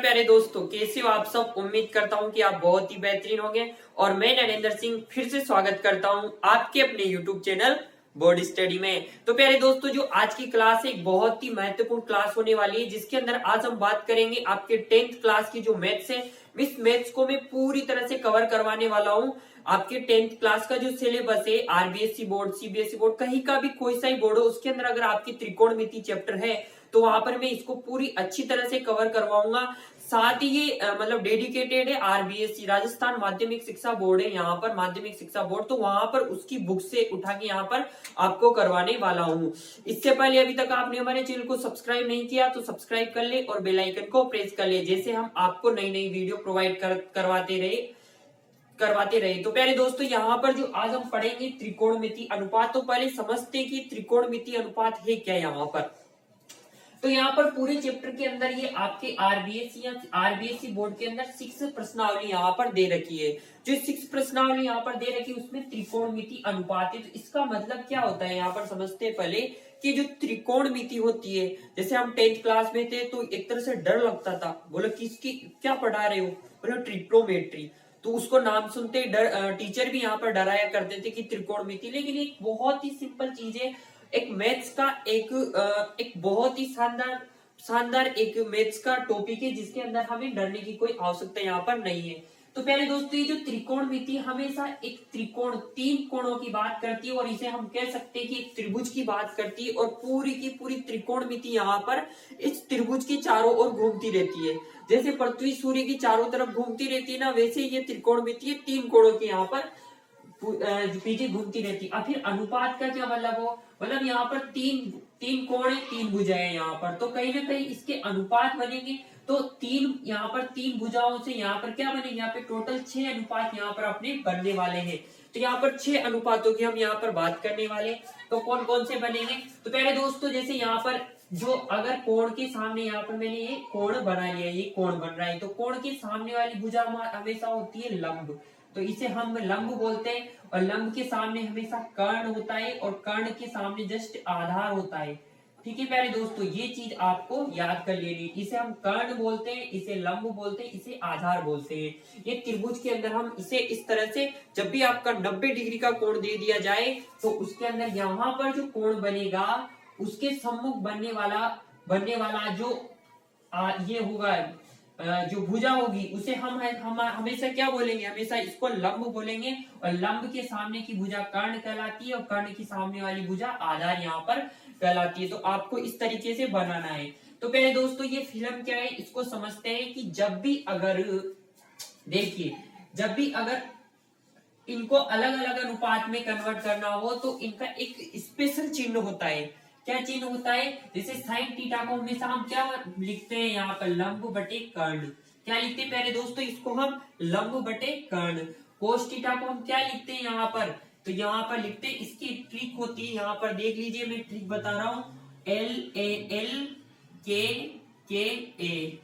प्यारे दोस्तों, कैसे हो आप सब। उम्मीद करता हूँ कि आप बहुत ही बेहतरीन होंगे। और मैं नरेंद्र सिंह फिर से स्वागत करता हूँ आपके अपने यूट्यूब चैनल बोर्ड स्टडी में। तो प्यारे दोस्तों, जो आज की क्लास है एक बहुत ही महत्वपूर्ण क्लास होने वाली है, जिसके अंदर आज हम बात करेंगे आपके 10th क्लास की जो मैथ्स है। इस मैथ्स को मैं पूरी तरह से कवर करवाने वाला हूँ। आपके 10th क्लास का जो सिलेबस है, आरबीएसई बोर्ड, सीबीएसई बोर्ड, कहीं का भी कोई सा ही बोर्ड हो, उसके अंदर अगर आपकी त्रिकोणमिति चैप्टर है तो वहां पर मैं इसको पूरी अच्छी तरह से कवर करवाऊंगा। साथ ही ये मतलब डेडिकेटेड है आरबीएसई, राजस्थान माध्यमिक शिक्षा बोर्ड है, यहाँ पर माध्यमिक शिक्षा बोर्ड, तो वहां पर उसकी बुक से उठा के यहाँ पर आपको करवाने वाला हूँ। इससे पहले अभी तक आपने हमारे चैनल को सब्सक्राइब नहीं किया तो सब्सक्राइब कर ले और बेल आइकन को प्रेस कर ले, जैसे हम आपको नई नई वीडियो प्रोवाइड करवाते रहे। तो प्यारे दोस्तों, यहाँ पर जो आज हम पढ़ेंगे त्रिकोणमिति अनुपात। तो पहले समझते हैं कि त्रिकोणमिति अनुपात है क्या। यहाँ पर तो यहाँ पर पूरे चैप्टर के अंदर ये आपके आरबीएसई बोर्ड के अंदर 6 प्रश्नावली यहाँ पर दे रखी है। जो 6 प्रश्नावली यहाँ पर दे रखी है उसमें त्रिकोणमिति अनुपात है। तो इसका मतलब क्या होता है यहाँ पर समझते हैं पहले कि जो त्रिकोणमिति होती है, जैसे हम 10th क्लास में थे तो एक तरह से डर लगता था, बोलो किसकी क्या पढ़ा रहे हो, बोलो ट्रिग्नोमेट्री। तो उसको नाम सुनते डर टीचर भी यहाँ पर डराया करते थे कि त्रिकोणमिति, लेकिन एक बहुत ही सिंपल चीज है। एक मैथ्स का एक बहुत ही शानदार एक मैथ्स का टॉपिक है, जिसके अंदर हमें डरने की कोई आवश्यकता यहाँ पर नहीं है। तो प्यारे दोस्तों, ये जो त्रिकोणमिति हमेशा एक त्रिकोण 3 कोणों की बात करती है, और इसे हम कह सकते हैं कि एक त्रिभुज की बात करती है। और पूरी की पूरी त्रिकोणमिति यहाँ पर इस त्रिभुज के चारों ओर घूमती रहती है। जैसे पृथ्वी सूर्य की चारों तरफ घूमती रहती है ना, वैसे ये त्रिकोणमिति 3 कोणों की यहाँ पर पीछे घूमती रहती। अब फिर अनुपात का क्या मतलब हो, मतलब यहाँ पर तीन कोण है, 3 भुजाएं यहाँ पर, तो कहीं ना कहीं इसके अनुपात बनेंगे। तो यहाँ पर 3 भुजाओं से यहाँ पर क्या बनेंगे, यहाँ पे टोटल 6 अनुपात यहाँ पर अपने बनने वाले हैं। तो यहाँ पर 6 अनुपातों की हम यहाँ पर बात करने वाले। तो कौन कौन से बनेंगे, तो पहले दोस्तों जैसे यहाँ पर जो अगर कोण के सामने यहाँ पर मैंने ये कोण बना लिया, ये कोण बन रहा है, तो कोण के सामने वाली भुजा हमेशा होती है लंब, तो इसे हम लंब बोलते हैं। और लंब के सामने हमेशा कर्ण होता है, और कर्ण के सामने जस्ट आधार होता है। ठीक है प्यारे दोस्तों, ये चीज आपको याद कर लेनी। इसे हम कर्ण बोलते हैं, इसे लंब बोलते हैं, इसे आधार बोलते हैं। ये त्रिभुज के अंदर हम इसे इस तरह से, जब भी आपका 90 डिग्री का कोण दे दिया जाए तो उसके अंदर यहाँ पर जो कोण बनेगा उसके सम्मुख बनने वाला जो ये होगा, जो भुजा होगी उसे हम हमेशा क्या बोलेंगे, हमेशा इसको लंब बोलेंगे। और लंब के सामने की भुजा कर्ण कहलाती है, और कर्ण की सामने वाली भुजा आधार यहाँ पर कहलाती है। तो आपको इस तरीके से बनाना है। तो पहले दोस्तों ये फिल्म क्या है, इसको समझते हैं कि जब भी अगर इनको अलग अलग अनुपात में कन्वर्ट करना हो तो इनका एक स्पेशल चिन्ह होता है। क्या चिन्ह होता है, जैसे साइन थीटा को हमेशा हम क्या लिखते हैं यहाँ पर, लंब बटे कर्ण। क्या लिखते हैं प्यारे दोस्तों, इसको हम लंब बटे कर्ण। कोस थीटा को हम क्या लिखते हैं यहाँ पर, तो यहाँ पर लिखते हैं, इसकी ट्रिक होती है, यहाँ पर देख लीजिए मैं ट्रिक बता रहा हूँ, LAL KA।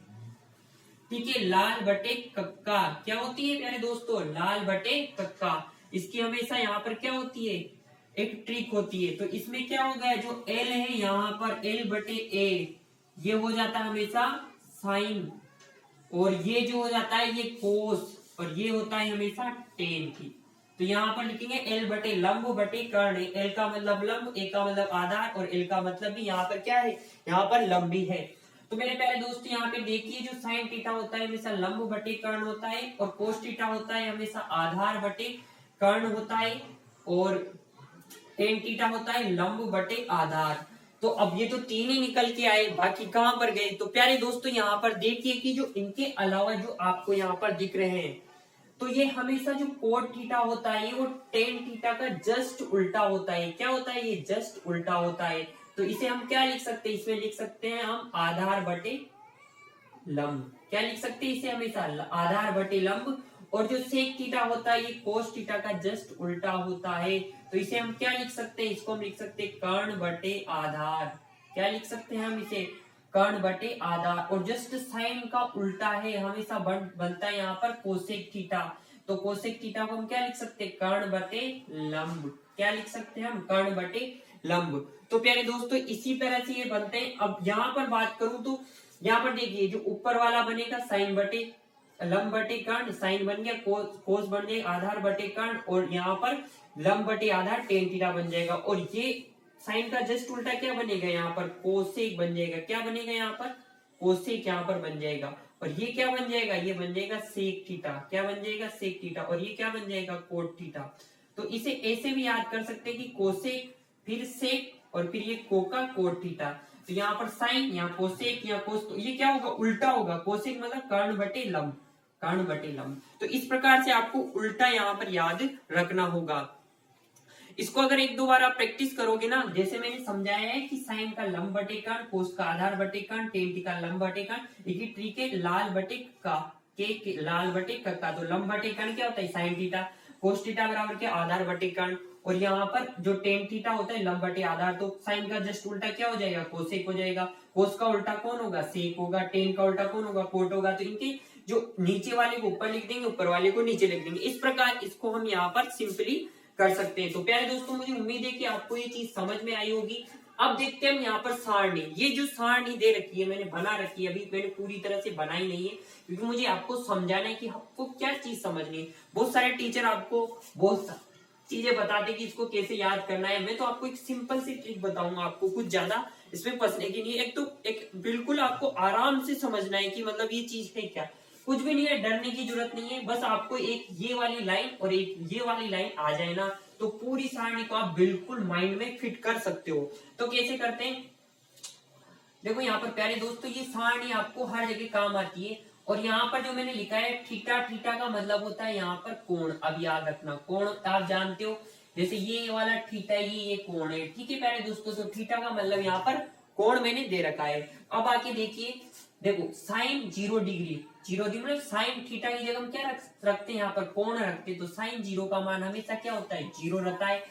ठीक है, लाल बटे कक्का क्या होती है प्यारे दोस्तों, लाल बटे कक्का। इसकी हमेशा यहाँ पर क्या होती है, एक ट्रिक होती है। तो इसमें क्या हो गया, जो L है यहाँ पर L बटे A, ये हो जाता है हमेशा साइन, और ये जो हो जाता है ये कोस, और ये होता है हमेशा टेन की। तो यहाँ पर लिखेंगे L बटे लंब बटे कर्ण। L का मतलब लंब, A का मतलब आधार, और L का मतलब भी यहाँ पर क्या है, यहाँ पर लंबी है। तो मेरे प्यारे दोस्तों यहाँ पे देखिए, जो साइन थीटा होता है हमेशा लंब बटे कर्ण होता है, और कोस थीटा होता है हमेशा आधार बटे कर्ण होता है, और टेन थीटा होता है लंब बटे आधार। तो अब ये तो 3 ही निकल के आए, बाकी कहां पर गए। तो प्यारे दोस्तों यहाँ पर देखिए कि जो इनके अलावा जो आपको यहाँ पर दिख रहे हैं, तो ये हमेशा जो कोट थीटा होता है वो टेन थीटा का जस्ट उल्टा होता है। क्या होता है, ये जस्ट उल्टा होता है। तो इसे हम क्या लिख सकते हैं, इसमें लिख सकते हैं हम आधार बटे लंब। क्या लिख सकते हैं इसे, हमेशा आधार बटे लंब। और जो सेक थीटा होता है ये कोस थीटा का जस्ट उल्टा होता है। तो इसे हम क्या लिख सकते हैं, इसको हम लिख सकते हैं कर्ण बटे आधार। क्या लिख सकते हैं हम इसे, कर्ण बटे आधार। और जस्ट साइन का उल्टा है, हमेशा बनता है यहाँ पर कोसेक थीटा। तो कोसेक थीटा को हम क्या लिख सकते हैं, कर्ण बटे लंब। क्या लिख सकते हैं हम, कर्ण बटे लंब। तो प्यारे दोस्तों इसी तरह से ये बनते हैं। अब यहाँ पर बात करूं तो यहाँ पर देखिए जो ऊपर वाला बनेगा साइन बटे लंब बटे कर्ण, साइन बन गया, कोस बन जाएगा आधार बटे कर्ण, और यहाँ पर लंब बटे आधार टेन थीटा बन जाएगा। और ये साइन का जस्ट उल्टा क्या बनेगा, यहाँ पर कोसेक बन जाएगा। क्या बनेगा यहाँ पर, कोसेक यहाँ पर बन जाएगा। और ये क्या बन जाएगा, ये बन जाएगा सेक थीटा। क्या बन जाएगा, सेक थीटा। और ये क्या बन जाएगा, कोट थीटा। तो इसे ऐसे भी याद कर सकते हैं कि कोसेक फिर सेक और फिर ये कोका कोट थीटा। तो यहाँ पर साइन, यहाँ कोसेक, यहाँ कोस, तो ये क्या होगा, उल्टा होगा। कोसेक मतलब कर्ण बटे लंब, कर्ण बटे लंब। तो इस प्रकार से आपको उल्टा यहाँ पर याद रखना होगा। इसको अगर एक दो बार आप प्रैक्टिस करोगे ना, जैसे मैंने समझाया है कि साइन का लंब बटे कर्ण, कोस का आधार बटे कर्ण, टेन का लंब बटे कर्ण, एक ट्रिक है लाल बटे का, के लाल बटे का। तो लंब बटे कर्ण क्या होता है, साइन थीटा। कोस थीटा बराबर क्या, आधार बटे कर्ण। और यहाँ पर जो टेन थीटा होता है लंब बटे आधार, तो साइन का जस्ट उल्टा क्या हो जाएगा, कोसेक हो जाएगा। कोस का उल्टा कौन होगा, सेक होगा। टेन का उल्टा कौन होगा, कोट होगा। तो इनके जो नीचे वाले को ऊपर लिख देंगे, ऊपर वाले को नीचे लिख देंगे। इस प्रकार इसको हम यहाँ पर सिंपली कर सकते हैं। तो प्यारे दोस्तों, मुझे उम्मीद है कि आपको ये चीज समझ में आई होगी। अब देखते हैं हम यहाँ पर सारणी। ये जो सारणी दे रखी है, मैंने बना रखी है, अभी मैंने पूरी तरह से बनाई नहीं है, क्योंकि मुझे आपको समझाना है कि आपको क्या चीज समझनी है। बहुत सारे टीचर आपको बहुत चीजें बताते कि इसको कैसे याद करना है। मैं तो आपको एक सिंपल सी ट्रिक बताऊंगा, आपको कुछ ज्यादा इसमें फंसने की नहीं है। एक बिल्कुल आपको आराम से समझना है कि मतलब ये चीज है क्या। कुछ भी नहीं है, डरने की जरूरत नहीं है। बस आपको एक ये वाली लाइन और एक ये वाली लाइन आ जाए ना, तो पूरी सारणी को आप बिल्कुल माइंड में फिट कर सकते हो। तो कैसे करते हैं, देखो यहाँ पर प्यारे दोस्तों, ये सारणी आपको हर जगह काम आती है। और यहाँ पर जो मैंने लिखा है थीटा, थीटा का मतलब होता है यहाँ पर कोण। अब याद रखना, कोण आप जानते हो, जैसे ये वाला थीटा, ये कोण है, ठीक है प्यारे दोस्तों। तो थीटा का मतलब यहाँ पर कोण मैंने दे रखा है। अब आके देखिए, देखो साइन 0 डिग्री, 0 डिग्री मतलब साइन थीटा की जगह हम क्या रखते हैं, यहाँ पर कोण रखते हैं। तो साइन 0 का मान हमेशा क्या होता है, 0 रहता है।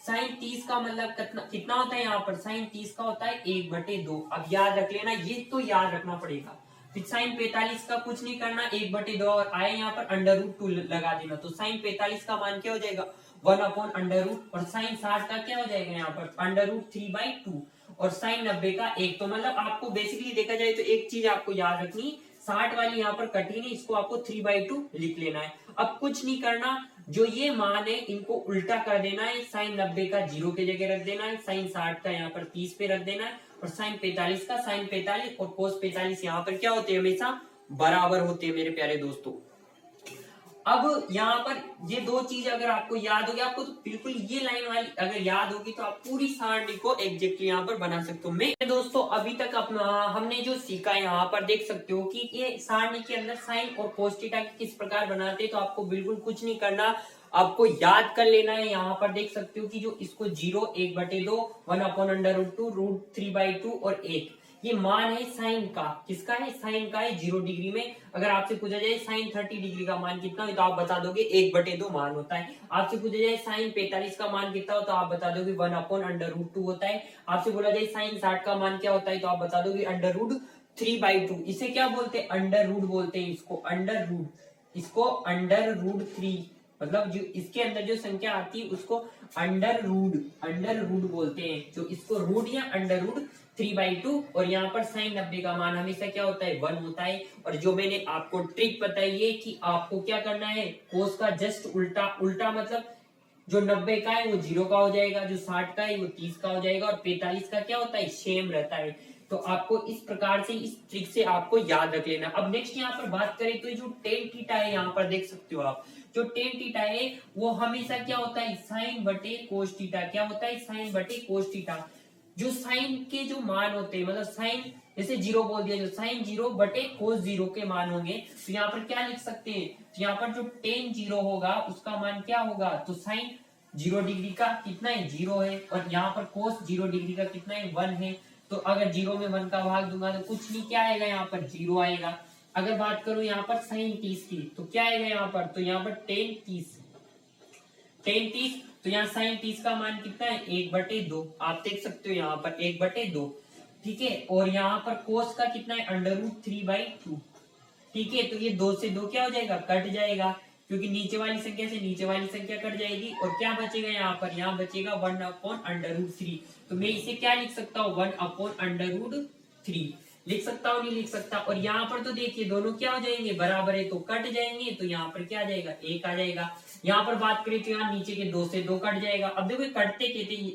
साइन 30 का मतलब कितना होता है, यहाँ पर साइन 30 का होता है 1/2। अब याद रख लेना, ये तो याद रखना पड़ेगा। फिर साइन 45 का कुछ नहीं करना, 1/2 और आए यहाँ पर √2 लगा देना। तो साइन 45 का मान क्या हो जाएगा, 1/√। और साइन 60 का क्या हो जाएगा, यहाँ पर √3/2। और साइन 90 का 1। तो मतलब आपको बेसिकली देखा जाए तो एक चीज आपको याद रखनी, 60 वाली यहाँ पर कटी नहीं, इसको आपको 3/2 लिख लेना है। अब कुछ नहीं करना, जो ये मान है इनको उल्टा कर देना है। साइन 90 का 0 के जगह रख देना है, साइन 60 का यहाँ पर 30 पे रख देना है, और साइन 45 का साइन 45 और कोस 45 यहाँ पर क्या होते हैं, हमेशा बराबर होते हैं मेरे प्यारे दोस्तों। अब यहाँ पर ये दो चीज अगर आपको याद होगी, आपको तो बिल्कुल ये लाइन वाली अगर याद होगी, तो आप पूरी सारणी को एग्जैक्टली यहाँ पर बना सकते हो। मैं दोस्तों अभी तक अपना हमने जो सीखा है, यहाँ पर देख सकते हो कि ये सारणी के अंदर साइन और कोस थीटा किस प्रकार बनाते हैं। तो आपको बिल्कुल कुछ नहीं करना, आपको याद कर लेना है। यहाँ पर देख सकते हो कि जो इसको 0, 1/2, 1/√2, √3/2 और 1, ये मान है साइन का। किसका है, साइन का है 0 डिग्री में। अगर आपसे पूछा जाए साइन 30 डिग्री का मान कितना है, तो आप बता दोगे 1/2 मान होता है। आपसे पूछा जाए साइन 45 का मान कितना हो, तो आप बता दोगे 1/√2 होता है। आपसे बोला जाए साइन 60 का मान क्या होता है, तो आप बता दोगे √3/2। इसे क्या बोलते हैं, अंडर रूट बोलते हैं इसको, अंडर रूट, इसको अंडर√3, मतलब जो इसके अंदर जो संख्या आती है उसको अंडर रूट बोलते हैं। जो इसको रूट या √3/2। और यहाँ पर साइन 90 का मान हमेशा क्या होता है, 1 होता है। और जो मैंने आपको ट्रिक बताई है कि आपको क्या करना है, कोस का जस्ट उल्टा, उल्टा मतलब जो 90 का है वो 0 का हो जाएगा, जो 60 का है वो 30 का हो जाएगा, और 45 का क्या होता है, सेम रहता है। तो आपको इस प्रकार से, इस ट्रिक से आपको याद रख लेना। अब नेक्स्ट यहाँ पर बात करें तो जो टेन थीटा है, यहाँ पर देख सकते हो आप, जो टेन थीटा है वो हमेशा क्या होता है, साइन बटे कोस थीटा। क्या होता है, साइन बटे कोस थीटा। जो साइन के जो मान होते हैं, मतलब साइन जैसे 0 बोल दिया, जो साइन 0 बटे कोस 0 के मान होंगे, तो यहाँ पर क्या लिख सकते हैं, तो यहाँ पर जो टेन 0 होगा उसका मान क्या होगा, तो साइन 0 डिग्री का कितना है, 0 है। और यहाँ पर कोस 0 डिग्री का कितना है, 1 है। तो अगर 0 में 1 का भाग दूंगा तो कुछ नहीं, क्या आएगा, यहाँ पर 0 आएगा। अगर बात करूं यहाँ पर साइन 30 की, तो क्या आएगा यहाँ पर, तो यहाँ पर टेन 30। तो यहाँ साइन 30 का मान कितना है, 1/2। आप देख सकते हो यहाँ पर 1/2, ठीक है। और यहाँ पर कोस का कितना है, √3/2, ठीक है। तो ये 2 से 2 क्या हो जाएगा, कट जाएगा, क्योंकि नीचे वाली संख्या से नीचे वाली संख्या कट जाएगी। और क्या बचेगा यहाँ पर, यहाँ बचेगा 1/√3। तो मैं इसे क्या लिख सकता हूँ, 1/√3। लिख सकता हूँ, नहीं लिख सकता। और यहाँ पर तो देखिए दोनों क्या हो जाएंगे, बराबर है तो कट जाएंगे, तो यहाँ पर क्या आ जाएगा, 1 आ जाएगा। यहाँ पर बात करें तो यहाँ नीचे के 2 से 2 कट जाएगा। अब देखो कटते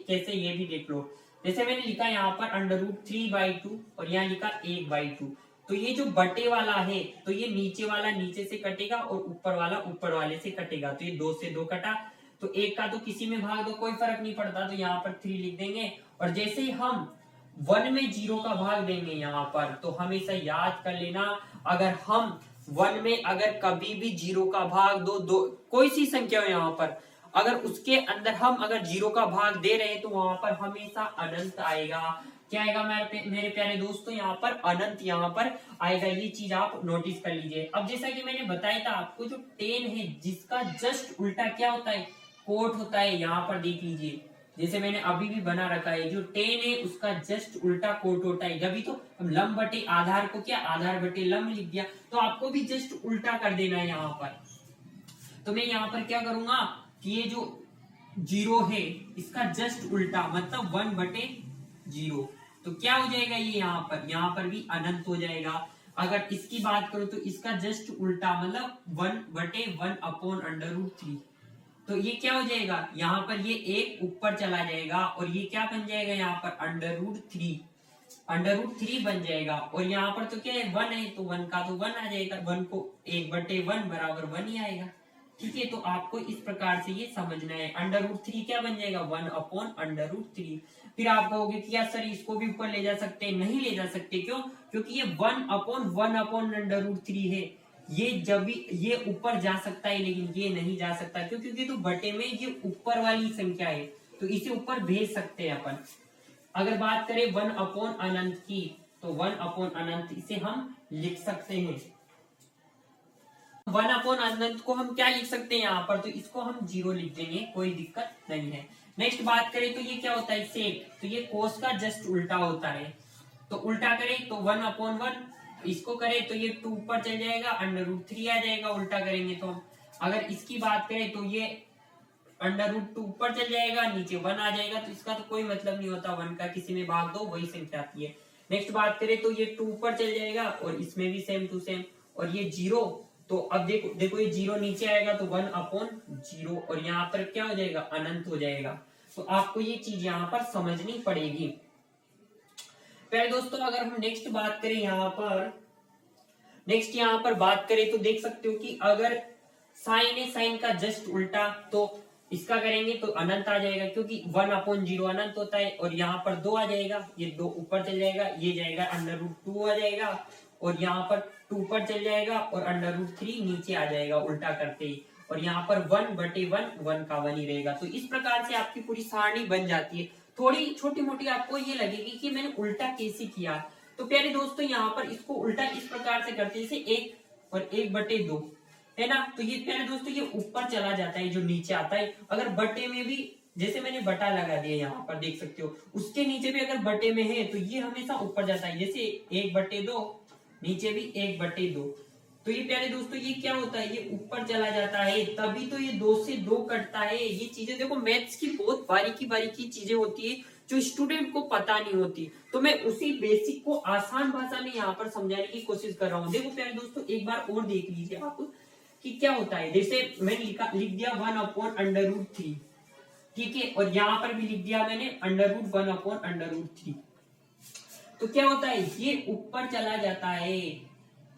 कैसे ये भी देख लो। जैसे मैंने लिखा यहाँ पर √3/2 और यहाँ लिखा 1/2। तो ये जो बटे वाला है तो ये नीचे वाला नीचे से कटेगा और ऊपर वाला ऊपर वाले से कटेगा। तो ये 2 से 2 कटा, तो 1 का तो किसी में भाग दो कोई फर्क नहीं पड़ता, तो यहाँ पर 3 लिख देंगे। और जैसे ही हम 1 में 0 का भाग देंगे यहाँ पर, तो हमेशा याद कर लेना, अगर हम 1 में अगर कभी भी 0 का भाग दो कोई सी संख्या हो यहाँ पर, अगर उसके अंदर हम अगर 0 का भाग दे रहे हैं तो वहां पर हमेशा अनंत आएगा। क्या आएगा मेरे प्यारे दोस्तों, यहाँ पर अनंत यहाँ पर आएगा। ये चीज आप नोटिस कर लीजिए। अब जैसा कि मैंने बताया था आपको, जो 10 है जिसका जस्ट उल्टा क्या होता है, कोट होता है। यहाँ पर देख लीजिए, जैसे मैंने अभी भी बना रखा है, जो 10 है उसका जस्ट उल्टा कोट होता है। जब भी तो हम लंब बटे आधार को क्या आधार बटे लंब लिख दिया, तो आपको भी जस्ट उल्टा कर देना है यहाँ पर। तो मैं यहाँ पर क्या करूंगा कि ये जो 0 है इसका जस्ट उल्टा मतलब 1/0, तो क्या हो जाएगा ये यहाँ पर भी अनंत हो जाएगा। अगर इसकी बात करूं तो इसका जस्ट उल्टा मतलब 1/1/√3, तो ये क्या हो जाएगा, यहाँ पर ये 1 ऊपर चला जाएगा और ये क्या बन जाएगा यहाँ पर √3 बन जाएगा। और यहाँ पर तो क्या है 1 है, तो 1 का तो 1 आ जाएगा, 1 को 1/1 बराबर 1 ही आएगा। ठीक है, तो आपको इस प्रकार से ये समझना है। √3 क्या बन जाएगा, 1/√3। फिर आप कहोगे कि यार सर इसको भी ऊपर ले जा सकते हैं, नहीं ले जा सकते, क्यों, क्योंकि ये 1/1/√3 है। ये जब भी ये ऊपर जा सकता है लेकिन ये नहीं जा सकता, क्यों, क्योंकि तो बटे में ये ऊपर वाली संख्या है, तो इसे ऊपर भेज सकते हैं अपन। अगर बात करें 1/अनंत की, तो 1/अनंत इसे हम लिख सकते हैं। 1/अनंत को हम क्या लिख सकते हैं यहाँ पर, तो इसको हम 0 लिख देंगे, कोई दिक्कत नहीं है। नेक्स्ट बात करें तो ये क्या होता है, सेक, तो ये कोस का जस्ट उल्टा होता है। तो उल्टा करें तो 1/1, इसको करें तो ये 2 ऊपर चल जाएगा, √3 आ जाएगा उल्टा करेंगे तो। अगर इसकी बात करें तो ये √2 ऊपर चल जाएगा, नीचे 1 आ जाएगा, तो इसका तो कोई मतलब नहीं होता, 1 का किसी में भाग दो वही संख्या आती है। नेक्स्ट बात करें तो ये 2 ऊपर चल जाएगा और इसमें भी सेम टू सेम, और ये 0, तो अब देखो ये 0 नीचे आएगा तो 1/0, और यहाँ पर क्या हो जाएगा, अनंत हो जाएगा। तो आपको ये चीज यहाँ पर समझनी पड़ेगी। प्यारे दोस्तों, अगर हम नेक्स्ट बात करें यहाँ पर बात करें तो देख सकते हो कि अगर साइन है, साइन का जस्ट उल्टा, तो इसका करेंगे तो अनंत आ जाएगा, क्योंकि 1/0 अनंत होता है। और यहाँ पर 2 आ जाएगा, ये 2 ऊपर चल जाएगा, ये जाएगा √2 आ जाएगा, और यहाँ पर 2 ऊपर चल जाएगा और √3 नीचे आ जाएगा उल्टा करते ही, और यहाँ पर 1/1 1 का 1 ही रहेगा। तो इस प्रकार से आपकी पूरी सारणी बन जाती है। थोड़ी छोटी मोटी आपको ये लगेगी कि मैंने उल्टा कैसे किया, तो प्यारे दोस्तों यहाँ पर इसको उल्टा इस प्रकार से करते हैं, जैसे 1 और 1/2 है ना, तो ये प्यारे दोस्तों ये ऊपर चला जाता है जो नीचे आता है। अगर बटे में भी, जैसे मैंने बटा लगा दिया यहाँ पर देख सकते हो, उसके नीचे भी अगर बटे में है तो ये हमेशा ऊपर जाता है, जैसे 1/2 नीचे भी 1/2, तो ये प्यारे दोस्तों ये क्या होता है, ये ऊपर चला जाता है, तभी तो ये 2 से 2 कटता है। ये चीजें देखो मैथ्स की बहुत बारीकी चीजें होती है जो स्टूडेंट को पता नहीं होती, तो मैं उसी बेसिक को आसान भाषा में यहाँ पर समझाने की कोशिश कर रहा हूँ। देखो प्यारे दोस्तों एक बार और देख लीजिए आप कि क्या होता है। जैसे मैंने लिख दिया 1/√3, ठीक है, और यहाँ पर भी लिख दिया मैंने √1/√3, तो क्या होता है, ये ऊपर चला जाता है,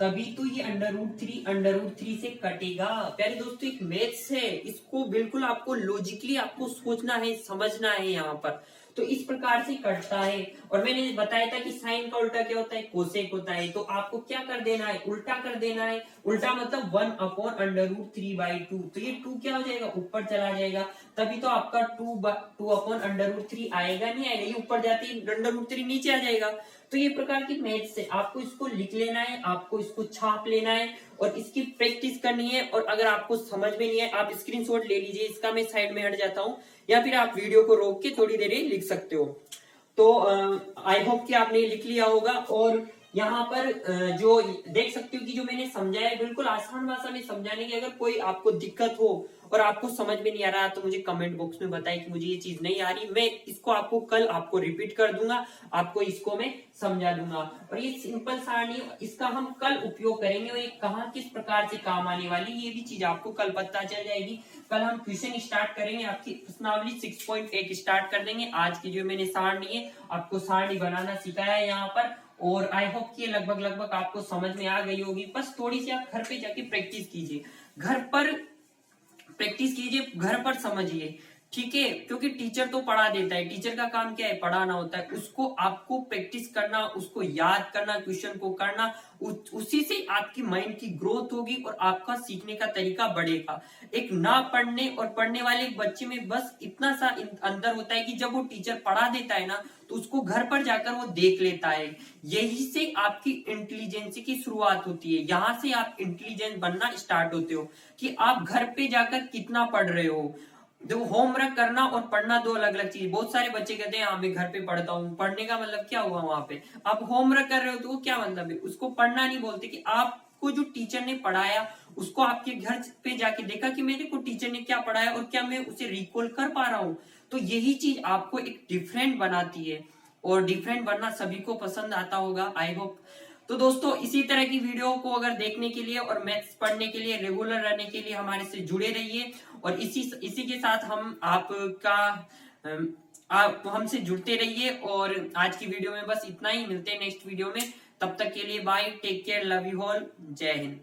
तभी तो ये √3 से कटेगा। प्यारे दोस्तों एक मैथ्स है, इसको बिल्कुल आपको लॉजिकली आपको सोचना है, समझना है यहाँ पर, तो इस प्रकार से कटता है। और मैंने बताया था कि साइन का उल्टा क्या होता है, कोसेक होता है, तो आपको क्या कर देना है, उल्टा कर देना है। उल्टा मतलब 1/√3/2, तो ये 2 क्या हो जाएगा, ऊपर चला जाएगा, तभी तो आपका 2/√3 आएगा, नहीं आएगा, ये ऊपर जाते ही √3 नीचे आ जाएगा। तो ये प्रकार की मैथ्स है, आपको इसको लिख लेना है, आपको इसको छाप लेना है और इसकी प्रैक्टिस करनी है। और अगर आपको समझ में नहीं है आप स्क्रीनशॉट ले लीजिए, इसका मैं साइड में हट जाता हूँ, या फिर आप वीडियो को रोक के थोड़ी देर लिख सकते हो। तो आई होप कि आपने लिख लिया होगा। और यहाँ पर जो देख सकते हो कि जो मैंने समझाया है बिल्कुल आसान भाषा में समझाने की, अगर कोई आपको दिक्कत हो और आपको समझ में नहीं आ रहा तो मुझे कमेंट बॉक्स में बताएं कि मुझे ये चीज नहीं आ रही, मैं इसको आपको कल आपको रिपीट कर दूंगा, आपको इसको मैं समझा दूंगा। और ये सिंपल सारणी इसका हम कल उपयोग करेंगे और ये कहाँ किस प्रकार से काम आने वाली ये भी चीज आपको कल पता चल जाएगी। कल हम क्वेश्चन स्टार्ट करेंगे, आपकी प्रश्नावली 6.1 स्टार्ट कर देंगे। आज की जो मैंने सारणी है आपको सारणी बनाना सिखाया है यहाँ पर, और आई होप कि लगभग आपको समझ में आ गई होगी। बस थोड़ी सी आप घर पे जाके प्रैक्टिस कीजिए, घर पर प्रैक्टिस कीजिए, घर पर समझिए, ठीक है। क्योंकि टीचर तो पढ़ा देता है, टीचर का काम क्या है, पढ़ाना होता है, उसको आपको प्रैक्टिस करना, उसको याद करना, क्वेश्चन को करना, उसी से आपकी माइंड की ग्रोथ होगी और आपका सीखने का तरीका बढ़ेगा। एक ना पढ़ने और पढ़ने वाले बच्चे में बस इतना सा अंतर होता है कि जब वो टीचर पढ़ा देता है ना तो उसको घर पर जाकर वो देख लेता है। यही से आपकी इंटेलिजेंस की शुरुआत होती है, यहाँ से आप इंटेलिजेंट बनना स्टार्ट होते हो कि आप घर पे जाकर कितना पढ़ रहे हो। देखो, होमवर्क करना और पढ़ना दो अलग अलग चीज। बहुत सारे बच्चे कहते हैं हाँ मैं घर पे पढ़ता हूँ, पढ़ने का मतलब क्या हुआ वहां पे, आप होमवर्क कर रहे हो तो वो क्या मतलब है, उसको पढ़ना नहीं बोलते। कि आपको जो टीचर ने पढ़ाया उसको आपके घर पे जाके देखा कि मेरे को टीचर ने क्या पढ़ाया और क्या मैं उसे रिकॉल कर पा रहा हूँ। तो यही चीज आपको एक डिफरेंट बनाती है, और डिफरेंट बनना सभी को पसंद आता होगा, आई होप। तो दोस्तों, इसी तरह की वीडियो को अगर देखने के लिए और मैथ्स पढ़ने के लिए, रेगुलर रहने के लिए हमारे से जुड़े रहिए। और इसी के साथ हम आपका आप हमसे जुड़ते रहिए। और आज की वीडियो में बस इतना ही, मिलते हैं नेक्स्ट वीडियो में, तब तक के लिए bye, take care, love you all, जय हिंद।